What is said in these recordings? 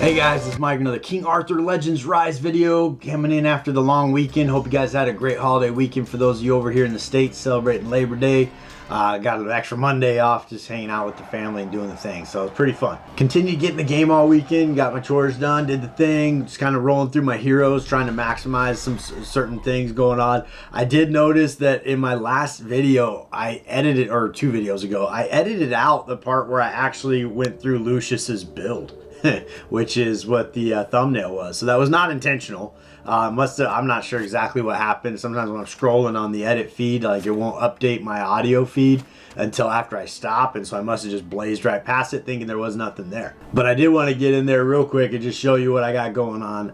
Hey guys, it's Mike, another King Arthur Legends Rise video coming in after the long weekend. Hope you guys had a great holiday weekend. For those of you over here in the States celebrating Labor Day, got an extra Monday off just hanging out with the family and doing the thing, so it's pretty fun. Continued getting the game all weekend, got my chores done, did the thing, just kind of rolling through my heroes, trying to maximize some certain things going on. I did notice that in my last video, I edited, or 2 videos ago, I edited out the part where I actually went through Lucius's build. Which is what the thumbnail was. So that was not intentional. I'm not sure exactly what happened. Sometimes when I'm scrolling on the edit feed, like it won't update my audio feed until after I stop, and so I must have just blazed right past it thinking there was nothing there. But I did want to get in there real quick and just show you what I got going on.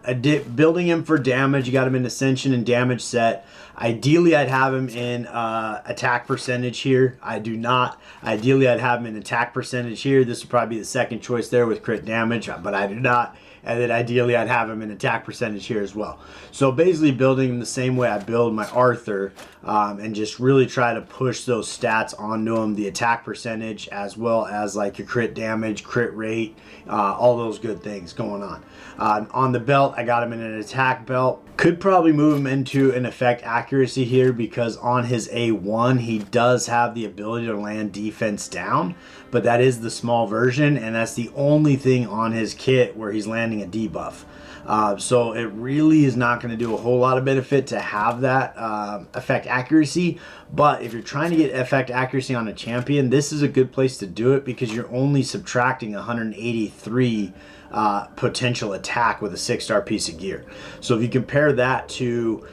Building him for damage. You got him in Ascension and damage set. Ideally, I'd have him in attack percentage here. I do not. Ideally, I'd have him in attack percentage here. This would probably be the second choice there with crit damage, but I do not. And then ideally, I'd have him in attack percentage here as well. So basically building him the same way I build my Arthur, and just really try to push those stats onto him, the attack percentage as well as like your crit damage, crit rate, all those good things going on. On the belt, I got him in an attack belt. Could probably move him into an effect accuracy here because on his A1, he does have the ability to land defense down, but that is the small version, and that's the only thing on his kit where he's landing a debuff. So it really is not going to do a whole lot of benefit to have that effect accuracy, but if you're trying to get effect accuracy on a champion, this is a good place to do it because you're only subtracting 183 potential attack with a 6-star piece of gear. So if you compare that to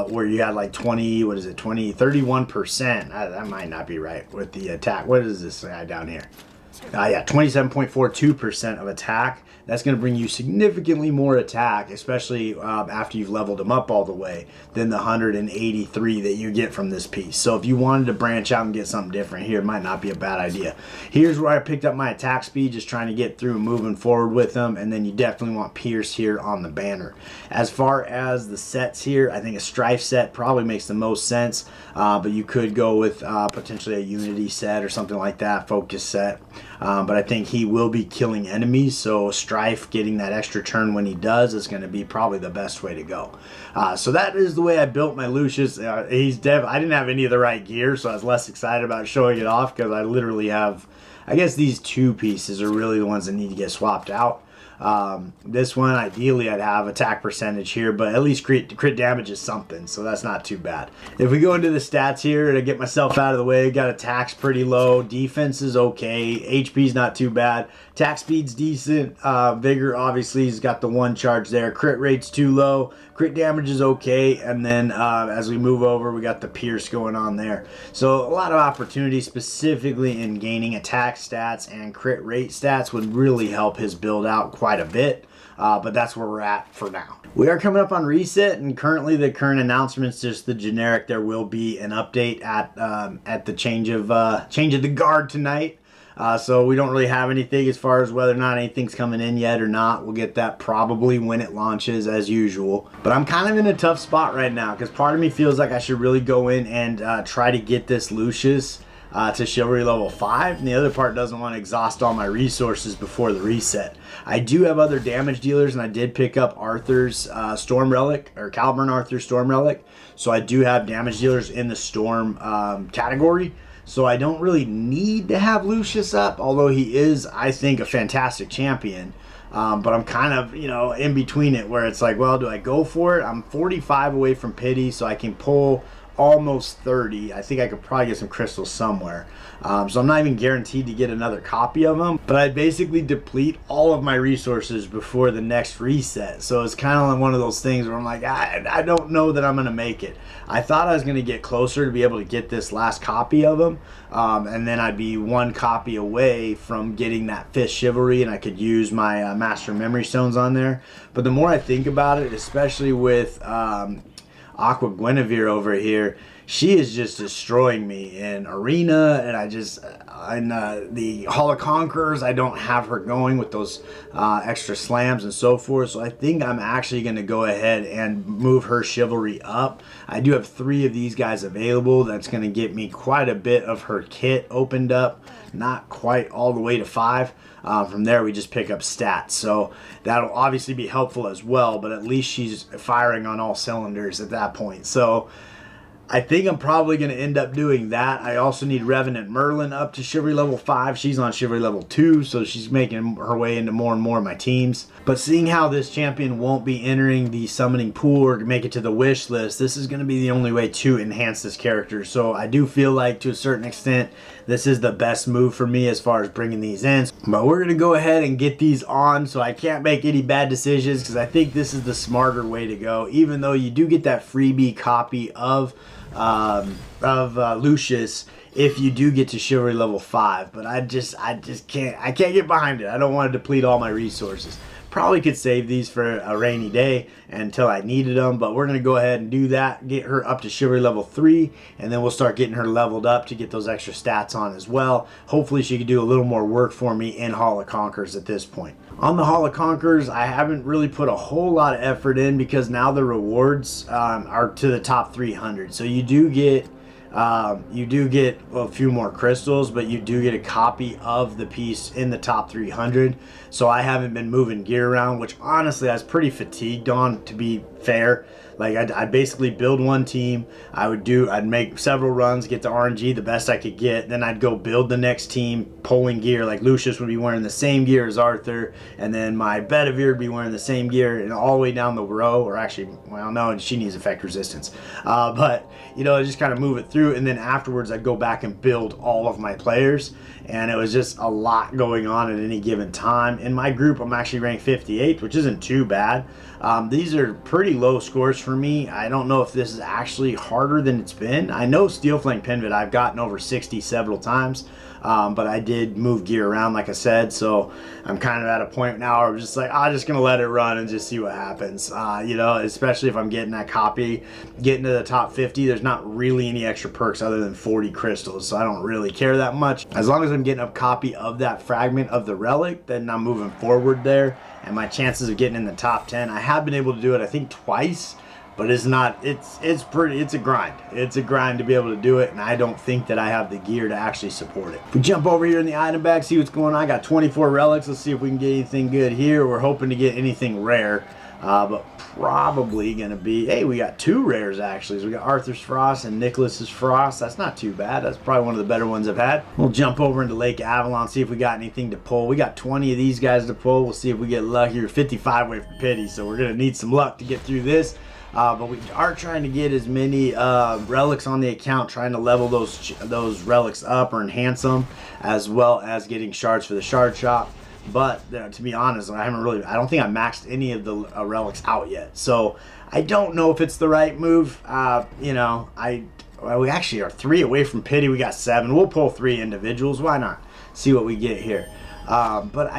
where you had like 31%, that might not be right with the attack. What is this guy down here? Yeah, 27.42% of attack. That's going to bring you significantly more attack, especially after you've leveled them up all the way, than the 183 that you get from this piece. So if you wanted to branch out and get something different here, it might not be a bad idea. Here's where I picked up my attack speed, just trying to get through and moving forward with them, and then you definitely want Pierce here on the banner. As far as the sets here, I think a Strife set probably makes the most sense, but you could go with potentially a Unity set or something like that, Focus set. But I think he will be killing enemies, so Strife getting that extra turn when he does is going to be probably the best way to go. So that is the way I built my Lucius. I didn't have any of the right gear, so I was less excited about showing it off because I literally have, I guess these 2 pieces are really the ones that need to get swapped out. This one, ideally, I'd have attack percentage here, but at least crit damage is something, so that's not too bad. If we go into the stats here to get myself out of the way, got attack's pretty low, defense is okay, HP's not too bad, attack speed's decent, vigor obviously has got the 1 charge there, crit rate's too low, crit damage is okay, and then as we move over, we got the Pierce going on there. So a lot of opportunity specifically in gaining attack stats and crit rate stats would really help his build out quite a bit, but that's where we're at for now. We are coming up on reset, and currently the current announcement's just the generic. There will be an update at the change of the guard tonight. So we don't really have anything as far as whether or not anything's coming in yet or not. We'll get that probably when it launches as usual. But I'm kind of in a tough spot right now because part of me feels like I should really go in and try to get this Lucius to chivalry level 5, and the other part doesn't want to exhaust all my resources before the reset. I do have other damage dealers, and I did pick up Arthur's Storm Relic, or Caliburn Arthur Storm Relic, so I do have damage dealers in the Storm category. So I don't really need to have Lucius up, although he is, I think, a fantastic champion. But I'm kind of, in between it where it's like, well, do I go for it? I'm 45 away from pity, so I can pull almost 30. I think I could probably get some crystals somewhere. So I'm not even guaranteed to get another copy of them, but I basically deplete all of my resources before the next reset. So it's kind of like one of those things where I'm like, I don't know that I'm going to make it. I thought I was going to get closer to be able to get this last copy of them, and then I'd be 1 copy away from getting that 5th chivalry, and I could use my master memory stones on there. But the more I think about it, especially with Aqua Guinevere over here, she is just destroying me in arena, and the Hall of Conquerors, I don't have her going with those extra slams and so forth. So I think I'm actually going to go ahead and move her chivalry up. I do have 3 of these guys available. That's going to get me quite a bit of her kit opened up, not quite all the way to 5. From there, we just pick up stats. So that'll obviously be helpful as well, but at least she's firing on all cylinders at that point. So I think I'm probably going to end up doing that. I also need Revenant Merlin up to Chivalry level 5. She's on Chivalry level 2, so she's making her way into more and more of my teams. But seeing how this champion won't be entering the summoning pool or make it to the wish list, this is going to be the only way to enhance this character. So I do feel like, to a certain extent, this is the best move for me as far as bringing these in. But we're going to go ahead and get these on, so I can't make any bad decisions, because I think this is the smarter way to go. Even though you do get that freebie copy of Lucius if you do get to Chivalry level 5, but I just can't get behind it. I don't want to deplete all my resources. Probably could save these for a rainy day until I needed them, but we're going to go ahead and do that, get her up to Chivalry level 3, and then we'll start getting her leveled up to get those extra stats on as well. Hopefully she can do a little more work for me in Hall of Conquerors at this point. On the Hall of Conquerors, I haven't really put a whole lot of effort in, because now the rewards are to the top 300. So you do get a few more crystals, but you do get a copy of the piece in the top 300. So I haven't been moving gear around, which honestly I was pretty fatigued on, to be fair. Like, I'd basically build one team. I'd make several runs, get the RNG the best I could get. Then I'd go build the next team, pulling gear. Like, Lucius would be wearing the same gear as Arthur, and then my Bedivere would be wearing the same gear, and all the way down the row. Or actually, well, no, she needs effect resistance. But, you know, just kind of move it through, and then afterwards I'd go back and build all of my players. And it was just a lot going on at any given time. In my group, I'm actually ranked 58th, which isn't too bad. These are pretty low scores for me. I don't know if this is actually harder than it's been. I know Steel Flank Pinvid, I've gotten over 60 several times. But I did move gear around, like I said, so I'm kind of at a point now where I'm just like, I'm just going to let it run and just see what happens. You know, especially if I'm getting that copy, getting to the top 50, there's not really any extra perks other than 40 crystals, so I don't really care that much. As long as I'm getting a copy of that fragment of the relic, then I'm moving forward there, and my chances of getting in the top 10, I have been able to do it, I think, twice. But it's a grind. It's a grind to be able to do it, and I don't think that I have the gear to actually support it. If we jump over here in the item bag, see what's going on. I got 24 relics. Let's see if we can get anything good here. We're hoping to get anything rare, but probably going to be, hey, we got 2 rares actually. So we got Arthur's Frost and Nicholas's Frost. That's not too bad. That's probably one of the better ones I've had. We'll jump over into Lake Avalon, see if we got anything to pull. We got 20 of these guys to pull. We'll see if we get lucky. We're 55 away from Pity, so we're going to need some luck to get through this. But we are trying to get as many relics on the account, trying to level those relics up or enhance them, as well as getting shards for the shard shop. But to be honest, I don't think I maxed any of the relics out yet. So I don't know if it's the right move. You know, we actually are 3 away from Pity. We got 7. We'll pull 3 individuals. Why not? See what we get here. But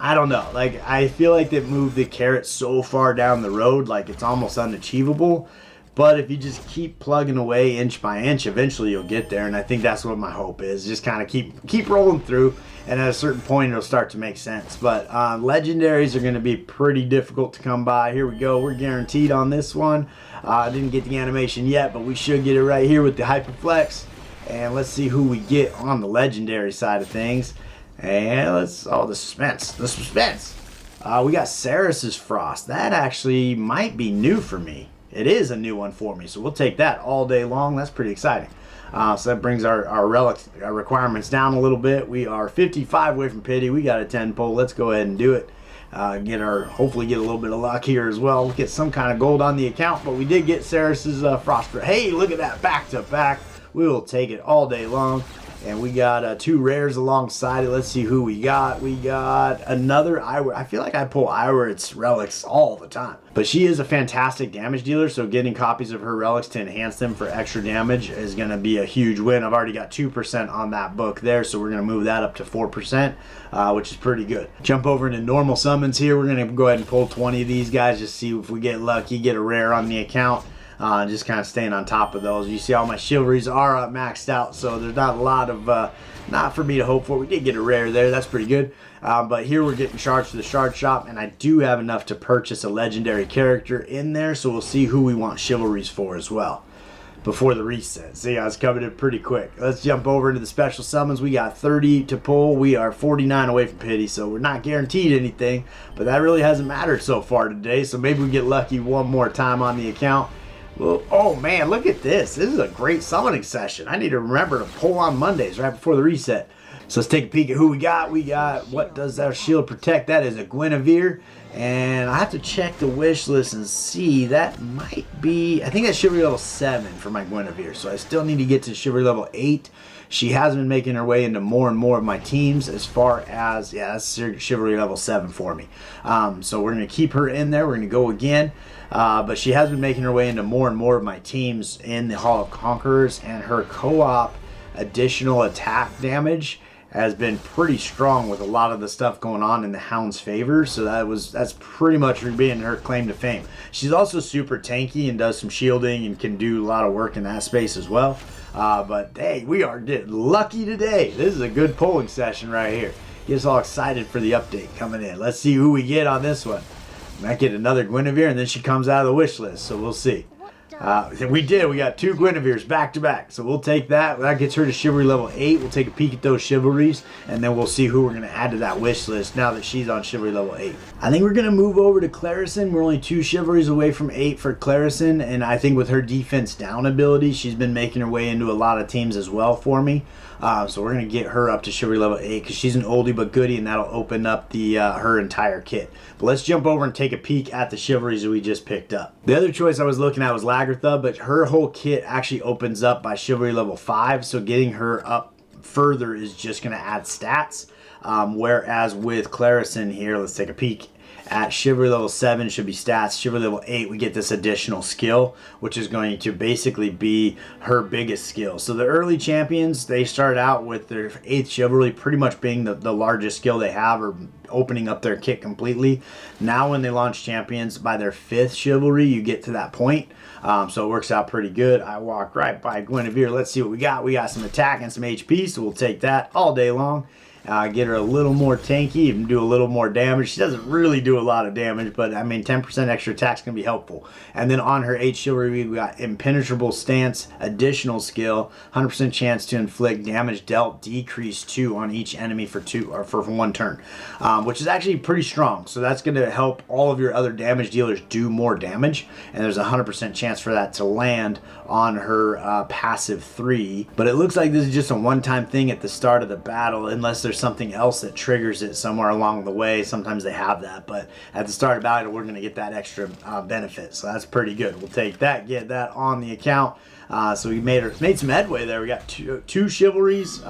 I don't know. Like, I feel like they've moved the carrot so far down the road, like it's almost unachievable. But if you just keep plugging away inch by inch, eventually you'll get there. And I think that's what my hope is. Just kind of keep rolling through. And at a certain point, it'll start to make sense. But legendaries are going to be pretty difficult to come by. Here we go. We're guaranteed on this one. I didn't get the animation yet, but we should get it right here with the Hyperflex. And let's see who we get on the legendary side of things. And the suspense. We got Ceres's Frost. That actually might be new for me. It is a new one for me, so we'll take that all day long. That's pretty exciting. So that brings our relic requirements down a little bit. We are 55 away from Pity. We got a 10 pull. Let's go ahead and do it. Hopefully get a little bit of luck here as well. We'll get some kind of gold on the account, but we did get Ceres's Frost. Hey, look at that, back to back. We will take it all day long. And we got 2 rares alongside it. Let's see who we got. We got another Iwer. I feel like I pull Iwer's relics all the time. But she is a fantastic damage dealer, so getting copies of her relics to enhance them for extra damage is going to be a huge win. I've already got 2% on that book there, so we're going to move that up to 4%, which is pretty good. Jump over into normal summons here. We're going to go ahead and pull 20 of these guys, just see if we get lucky, get a rare on the account. Just kind of staying on top of those. You see all my chivalries are maxed out, so there's not a lot of, not for me to hope for. We did get a rare there, that's pretty good. But here we're getting shards to the shard shop, and I do have enough to purchase a legendary character in there, so we'll see who we want chivalries for as well before the reset. See, I was coming in pretty quick. Let's jump over into the special summons. We got 30 to pull. We are 49 away from pity, so we're not guaranteed anything, but that really hasn't mattered so far today, so maybe we get lucky one more time on the account. Well, oh man, look at this. This is a great summoning session. I need to remember to pull on Mondays right before the reset. So let's take a peek at who we got. We got, what does our shield protect? That is a Guinevere. And I have to check the wish list and see. That might be, I think that's chivalry level 7 for my Guinevere. So I still need to get to chivalry level 8. She has been making her way into more and more of my teams as far as, yeah, that's chivalry level 7 for me. So we're going to keep her in there. We're going to go again. But she has been making her way into more and more of my teams in the Hall of Conquerors. And her co-op additional attack damage has been pretty strong with a lot of the stuff going on in the Hound's favor, so that's pretty much being her claim to fame. She's also super tanky and does some shielding and can do a lot of work in that space as well. But hey, we are getting lucky today. This is a good polling session right here. Get us all excited for the update coming in. Let's see who we get on this one. Might get another Guinevere, and then she comes out of the wish list, so we'll see. We did. We got 2 Guineveres back to back. So we'll take that. That gets her to chivalry level 8. We'll take a peek at those chivalries, and then we'll see who we're going to add to that wish list now that she's on chivalry level 8. I think we're going to move over to Clarison. We're only 2 chivalries away from 8 for Clarison, and I think with her defense down ability, she's been making her way into a lot of teams as well for me. So we're going to get her up to chivalry level 8 because she's an oldie but goodie, and that'll open up the her entire kit. But let's jump over and take a peek at the chivalries that we just picked up. The other choice I was looking at was Lagertha, but her whole kit actually opens up by chivalry level 5, so getting her up further is just going to add stats. Whereas with Clarison here, let's take a peek. At chivalry level 7 should be stats. Chivalry level 8 we get this additional skill, which is going to basically be her biggest skill. So the early champions, they start out with their 8th chivalry pretty much being the largest skill they have, or opening up their kit completely. Now when they launch champions, by their 5th chivalry you get to that point. So it works out pretty good. I walked right by Guinevere. Let's see what we got. We got some attack and some HP, so we'll take that all day long. Get her a little more tanky and do a little more damage. She doesn't really do a lot of damage, but I mean 10% extra attack's going to be helpful. And then on her 8th chivalry, we got impenetrable stance, additional skill, 100% chance to inflict damage dealt decrease 2 on each enemy for 1 turn, which is actually pretty strong. So that's going to help all of your other damage dealers do more damage, and there's a 100% chance for that to land on her passive 3. But it looks like this is just a one-time thing at the start of the battle, unless there's something else that triggers it somewhere along the way. Sometimes they have that, but at the start of battle we're going to get that extra benefit, so that's pretty good. We'll take that, get that on the account. So we made some headway there. We got two chivalries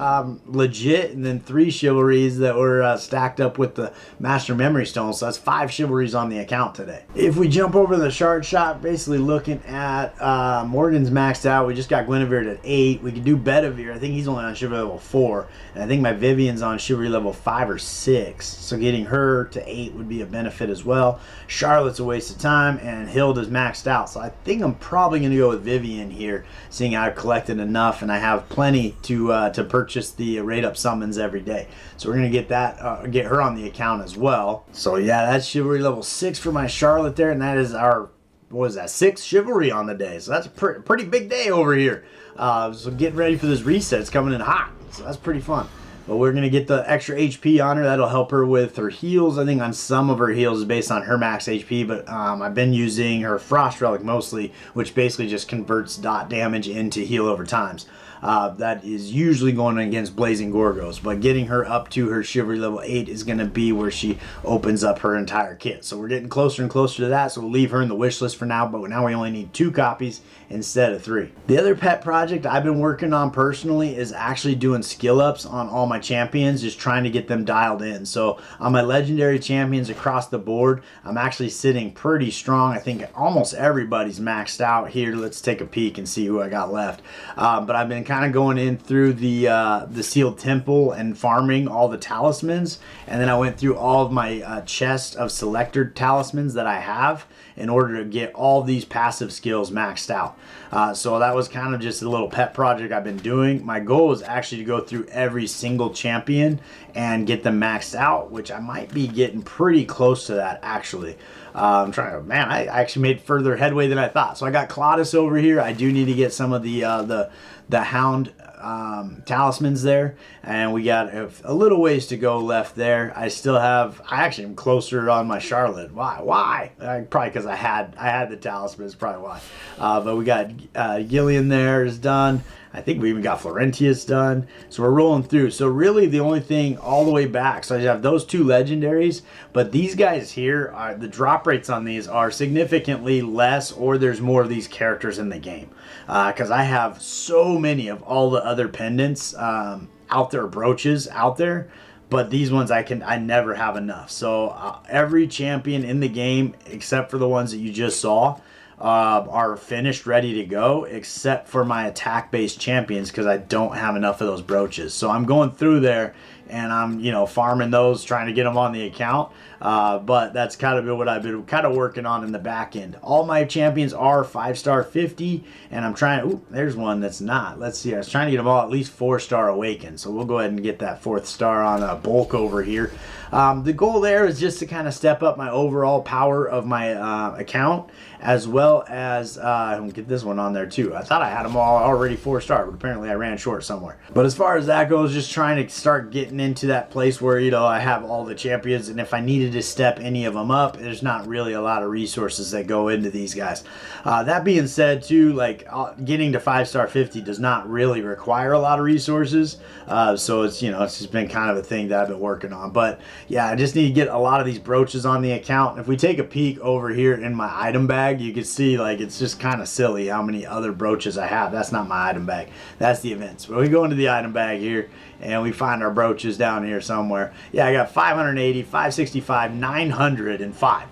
legit, and then 3 chivalries that were stacked up with the Master Memory Stone. So that's 5 chivalries on the account today. If we jump over to the shard shop, basically looking at Morgan's maxed out. We just got Guinevere at 8. We could do Bedivere. I think he's only on chivalry level 4, and I think my Vivian's on chivalry level 5 or 6. So getting her to 8 would be a benefit as well. Charlotte's a waste of time, and Hilda's maxed out. So I think I'm probably going to go with Vivian here, seeing I've collected enough and I have plenty to purchase the rate up summons every day. So we're gonna get that, get her on the account as well. So yeah, that's chivalry level 6 for my Charlotte there, and that is our, what was that, 6th chivalry on the day. So that's a pretty big day over here. So getting ready for this reset. It's coming in hot, so that's pretty fun. But we're going to get the extra HP on her. That'll help her with her heals. I think on some of her heals is based on her max HP, but I've been using her Frost Relic mostly, which basically just converts dot damage into heal over times. That is usually going against Blazing Gorgos, but getting her up to her chivalry level 8 is going to be where she opens up her entire kit. So we're getting closer and closer to that, so we'll leave her in the wish list for now, but now we only need 2 copies instead of 3. The other pet project I've been working on personally is actually doing skill ups on all my champions, just trying to get them dialed in. So on my legendary champions across the board, I'm actually sitting pretty strong. I think almost everybody's maxed out here. Let's take a peek and see who I got left. But I've been kind of going in through the sealed temple and farming all the talismans, and then I went through all of my chest of selector talismans that I have in order to get all these passive skills maxed out. So that was kind of just a little pet project I've been doing. My goal is actually to go through every single champion and get them maxed out, which I might be getting pretty close to that actually. I'm trying to, man, I actually made further headway than I thought. So I got Claudius over here. I do need to get some of the Hound talismans there, and we got a little ways to go left there. I actually am closer on my Charlotte. Why? Probably because I had the talismans, probably why. But we got Gillian there is done. I think we even got Florentius done. So we're rolling through. So really the only thing all the way back, so I have those two legendaries, but these guys here, the drop rates on these are significantly less, or there's more of these characters in the game. Because I have so many of all the other pendants out there, brooches out there, but these ones I never have enough. So every champion in the game, except for the ones that you just saw, are finished, ready to go, except for my attack-based champions, because I don't have enough of those brooches. So I'm going through there and I'm, farming those, trying to get them on the account. But that's kind of what I've been kind of working on in the back end. All my champions are 5-star 50, and I'm trying, ooh, there's one that's not. Let's see, I was trying to get them all at least 4-star awakened. So we'll go ahead and get that 4th star on a bulk over here. The goal there is just to kind of step up my overall power of my account, as well as get this one on there too. I thought I had them all already 4-star, but apparently I ran short somewhere. But as far as that goes, just trying to start getting into that place where I have all the champions, and if I needed to step any of them up, there's not really a lot of resources that go into these guys. That being said too, like getting to 5-star 50 does not really require a lot of resources, so it's it's just been kind of a thing that I've been working on. But yeah, I just need to get a lot of these brooches on the account. If we take a peek over here in my item bag, you can see like it's just kind of silly how many other brooches I have. That's not my item bag, that's the events. But we go into the item bag here and we find our brooches down here somewhere. Yeah, I got 580, 565, 905.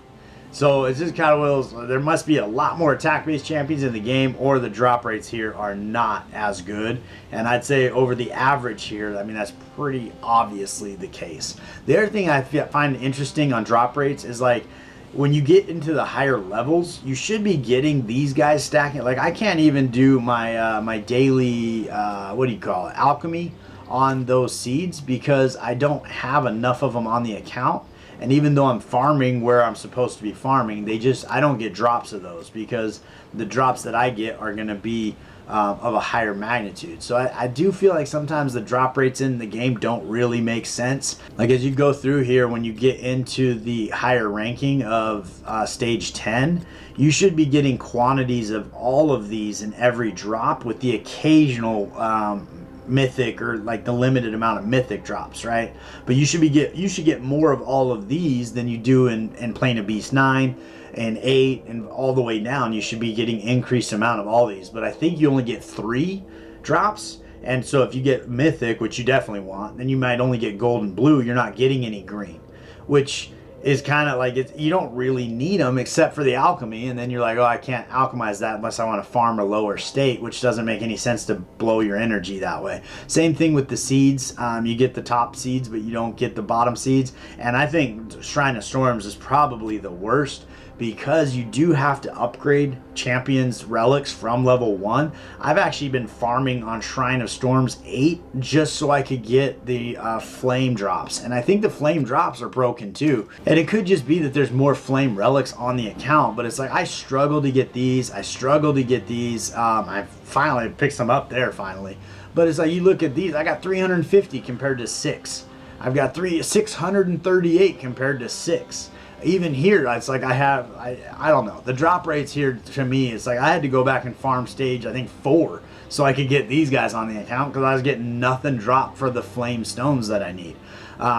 So it's just kind of one of those, there must be a lot more attack-based champions in the game, or the drop rates here are not as good. And I'd say over the average here, I mean, that's pretty obviously the case. The other thing I find interesting on drop rates is like, when you get into the higher levels, you should be getting these guys stacking. Like I can't even do my my daily, what do you call it, alchemy on those seeds, because I don't have enough of them on the account. And even though I'm farming where I'm supposed to be farming, I don't get drops of those, because the drops that I get are going to be of a higher magnitude. So I do feel like sometimes the drop rates in the game don't really make sense. Like as you go through here, when you get into the higher ranking of stage 10, you should be getting quantities of all of these in every drop, with the occasional mythic, or like the limited amount of mythic drops, right? But you should get more of all of these than you do in Plane of Beast 9 and 8 and all the way down. You should be getting increased amount of all these, but I think you only get 3 drops. And so if you get mythic, which you definitely want, then you might only get gold and blue. You're not getting any green, which is kind of like, you don't really need them except for the alchemy, and then you're like, oh, I can't alchemize that unless I want to farm a lower state, which doesn't make any sense to blow your energy that way. Same thing with the seeds. You get the top seeds, but you don't get the bottom seeds. And I think Shrine of Storms is probably the worst, because you do have to upgrade champions relics from level 1. I've actually been farming on Shrine of Storms 8 just so I could get the flame drops, and I think the flame drops are broken too. And it could just be that there's more flame relics on the account, but it's like I struggle to get these. I finally picked some up there finally, but it's like you look at these, I got 350 compared to 6. I've got 638 compared to 6. Even here, it's like I don't know. The drop rates here, to me, it's like I had to go back and farm stage, I think 4, so I could get these guys on the account, because I was getting nothing dropped for the flame stones that I need.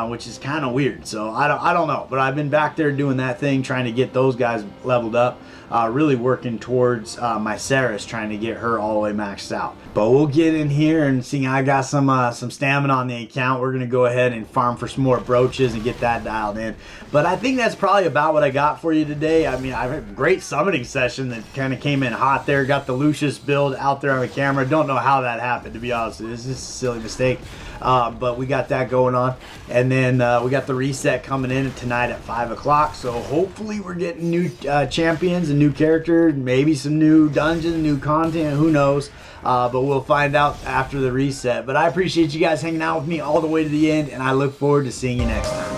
which is kind of weird. So I don't know, but I've been back there doing that thing, trying to get those guys leveled up. Really working towards my Ceres, trying to get her all the way maxed out. But we'll get in here, and seeing I got some stamina on the account, we're gonna go ahead and farm for some more brooches and get that dialed in. But I think that's probably about what I got for you today. I mean, I had a great summoning session that kind of came in hot there. Got the Lucius build out there on the camera. Don't know how that happened, to be honest. It's just a silly mistake. But we got that going on, and then we got the reset coming in tonight at 5 o'clock. So hopefully we're getting new champions and new characters, maybe some new dungeons, new content, who knows. But we'll find out after the reset. But I appreciate you guys hanging out with me all the way to the end, and I look forward to seeing you next time.